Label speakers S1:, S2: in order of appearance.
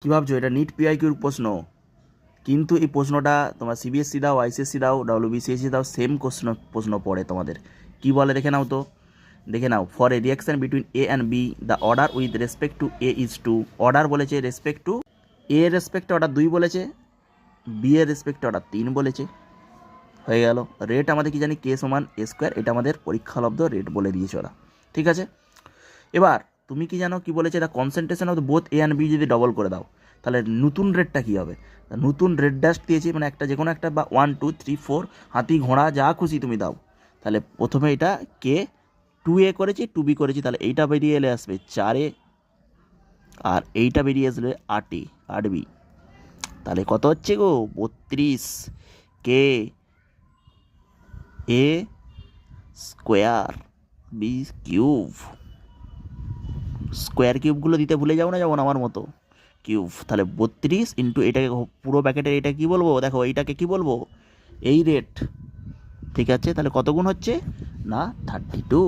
S1: কী ভাবছো এটা নিট পিআইকিউর প্রশ্ন, কিন্তু এই প্রশ্নটা তোমার সিবিএসসি দাও, আইসিএসসি দাও, ডাব্লিউবিসিএসসি দাও, সেম প্রশ্ন পড়ে তোমাদের। কি বলে দেখে নাও তো, দেখে নাও। For A reaction between A and B the order with respect to A is two. Order বলেছে রেসপেক্ট টু এ এর রেসপেক্টে অর্ডার 2 বলেছে, বি এর রেসপেক্টে অর্ডার 3 বলেছে। হয়ে গেল। রেট আমাদের কি জানি কে সমান এ স্কোয়ার, এটা আমাদের পরীক্ষালব্ধ রেট বলে দিয়েছে ওরা। ঠিক আছে, এবার তুমি কি জানো কি বলেছে, the concentration of both A and B যদি ডবল করে দাও তাহলে নতুন রেটটা কী হবে। নতুন রেট ড্যাশ দিয়েছি, মানে একটা যে কোনো একটা, বা 1 2 3 4 হাতি ঘোড়া যা খুশি তুমি দাও। তাহলে প্রথমে এটা কে 2a করেছি, 2b করেছি, তাহলে এইটা বেরিয়ে এলে আসবে 4a, আর এইটা বেরিয়ে আসবে 8a 8b। তাহলে কত হচ্ছে গো, 32 কে এ স্কোয়ার বি কিউব। স্কোয়ার কিউবগুলো দিতে ভুলে যাও না, যেমন আমার মতো। কিউব, তাহলে 32 ইন্টু এটাকে পুরো প্যাকেটের এটা কি বলবো, দেখো এইটাকে কি বলবো, এই রেট। ঠিক আছে, তাহলে কত গুণ হচ্ছে না 32।